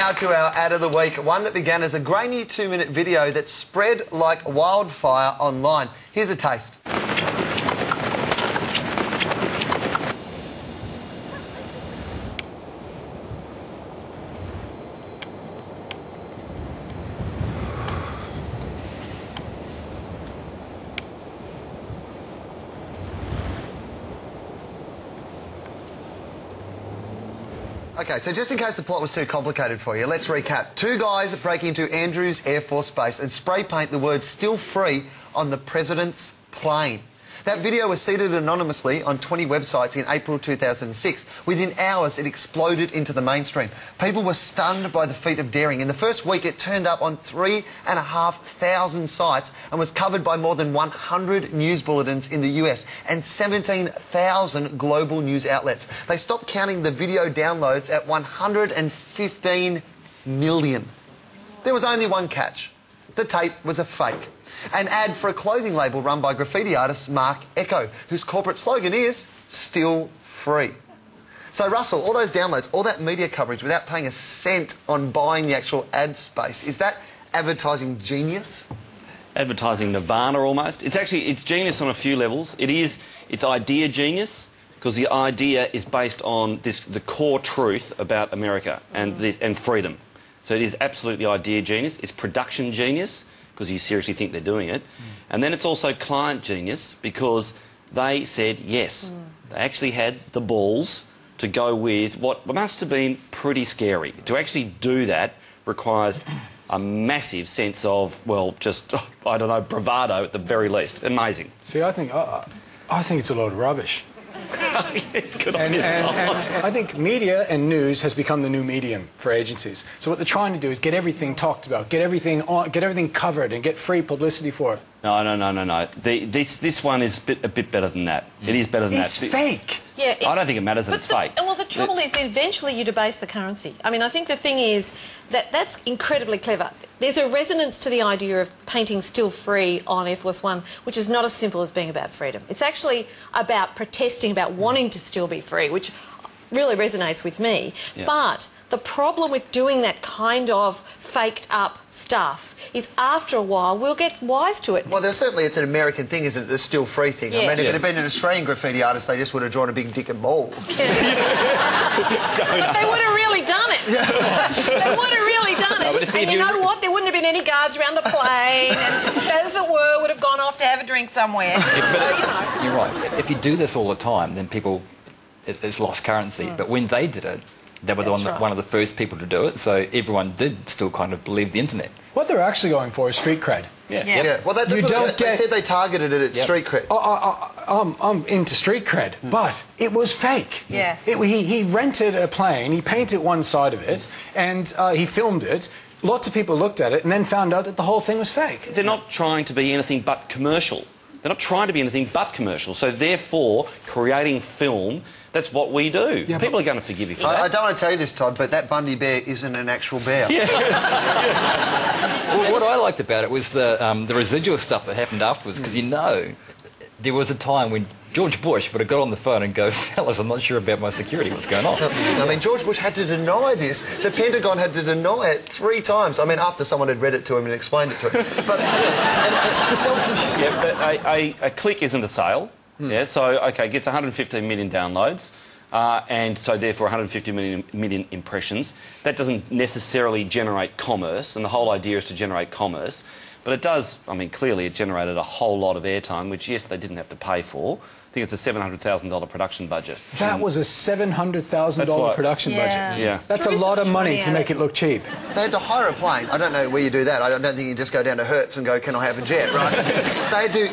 now to our ad of the week, one that began as a grainy 2-minute video that spread like wildfire online. Here's a taste. Okay, so just in case the plot was too complicated for you, let's recap. 2 guys break into Andrews Air Force Base and spray paint the words "Still Free" on the President's plane. That video was seeded anonymously on 20 websites in April 2006. Within hours, it exploded into the mainstream. People were stunned by the feat of daring. In the first week, it turned up on 3,500 sites and was covered by more than 100 news bulletins in the US and 17,000 global news outlets. They stopped counting the video downloads at 115 million. There was only one catch. The tape was a fake. An ad for a clothing label run by graffiti artist Mark Echo, whose corporate slogan is "Still Free." So, Russell, all those downloads, all that media coverage without paying a cent on buying the actual ad space, is that advertising genius? Advertising nirvana, almost. It's genius on a few levels. It's idea genius, because the idea is based on the core truth about America and freedom. So it is absolutely idea genius. It's production genius, because you seriously think they're doing it. And then it's also client genius, because they said yes. They actually had the balls to go with what must have been pretty scary. To actually do that requires a massive sense of, well, just, I don't know, bravado at the very least. Amazing. See, I think it's a load of rubbish. Good on you, Tom. I think media and news has become the new medium for agencies. So what they're trying to do is get everything talked about, get everything covered, and get free publicity for it. No. This one is a bit better than that. It is better than that. It's fake. Yeah, I don't think it matters that it's fake. Well, the trouble is eventually you debase the currency. I mean, I think the thing is that's incredibly clever. There's a resonance to the idea of painting "Still Free" on Air Force One, which is not as simple as being about freedom. It's actually about protesting, about wanting to still be free, which really resonates with me. Yeah. But the problem with doing that kind of faked-up stuff is after a while we'll get wise to it. Well, it's an American thing, isn't it, the "Still Free" thing? Yeah. I mean, if it had been an Australian graffiti artist, they just would have drawn a big dick and balls. Yeah. But they would have really done it. Yeah. They would have really done it. No, and you know what? There wouldn't have been any guards around the plane, and those that were would have gone off to have a drink somewhere. You're right. If you do this all the time, then it's lost currency. But when they did it, they were one of the first people to do it, so everyone did still kind of believe the internet. What they're actually going for is street cred. Yeah. Well, they said they targeted it at street cred. I'm into street cred, but it was fake. Yeah. He rented a plane, he painted one side of it, and he filmed it. Lots of people looked at it and then found out that the whole thing was fake. They're not trying to be anything but commercial. They're not trying to be anything but commercial. So, therefore, creating film, that's what we do. Yeah, people are going to forgive you for that. I don't want to tell you this, Todd, but that Bundy bear isn't an actual bear. Yeah. Well, what I liked about it was the residual stuff that happened afterwards, because there was a time when George Bush would have got on the phone and go, "Fellas, I'm not sure about my security, what's going on?" I mean, George Bush had to deny this. The Pentagon had to deny it 3 times. I mean, after someone had read it to him and explained it to him. But to sell some shit. Yeah, but a click isn't a sale. Yeah, so, OK, it gets 115 million downloads, and so, therefore, 150 million impressions. That doesn't necessarily generate commerce, and the whole idea is to generate commerce. But it does, I mean, clearly it generated a whole lot of airtime, which, yes, they didn't have to pay for. I think it's a $700,000 production budget. That was a $700,000 production budget. Yeah. That's a lot of money to make it look cheap. They had to hire a plane. I don't know where you do that. I don't think you just go down to Hertz and go, "Can I have a jet?" Right?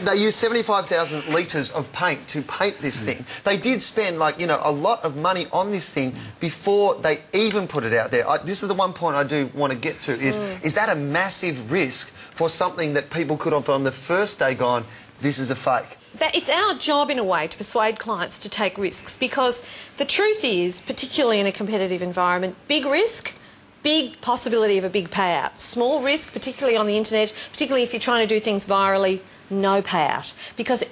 They used 75,000 litres of paint to paint this thing. They did spend, a lot of money on this thing before they even put it out there. This is the one point I do want to get to, is that a massive risk for something that people could have on the first day gone, "This is a fake"? It's our job, in a way, to persuade clients to take risks, because the truth is, particularly in a competitive environment, big risk, big possibility of a big payout. Small risk, particularly on the internet, particularly if you're trying to do things virally, no payout. Because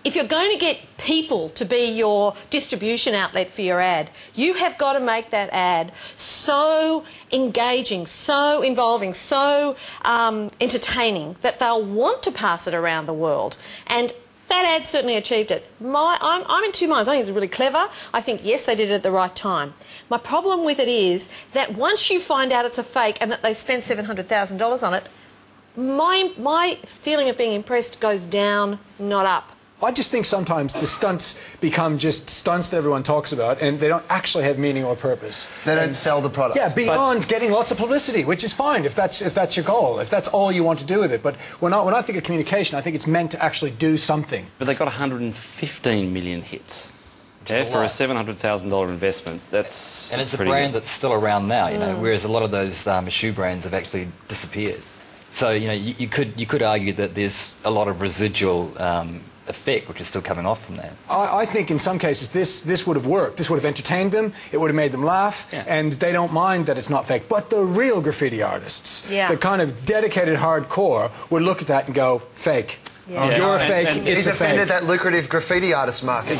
if you're going to get people to be your distribution outlet for your ad, you have got to make that ad so engaging, so involving, so entertaining that they'll want to pass it around the world. And that ad certainly achieved it. I'm in two minds. I think it's really clever. I think, yes, they did it at the right time. My problem with it is that once you find out it's a fake and that they spent $700,000 on it, my feeling of being impressed goes down, not up. I just think sometimes the stunts become just stunts that everyone talks about, and they don't actually have meaning or purpose. They don't sell the product. Yeah, beyond getting lots of publicity, which is fine if that's your goal, if that's all you want to do with it. But when I think of communication, I think it's meant to actually do something. But they got 115 million hits. Yeah, for a $700,000 investment, that's and it's a pretty brand good. that's still around now, you know, whereas a lot of those shoe brands have actually disappeared. So you know, you could argue that there's a lot of residual effect which is still coming off from that. I think in some cases this would have worked. This would have entertained them. It would have made them laugh, and they don't mind that it's not fake. But the real graffiti artists, the kind of dedicated hardcore, would look at that and go, fake. Yeah. You're a fake. He's offended that lucrative graffiti artist market.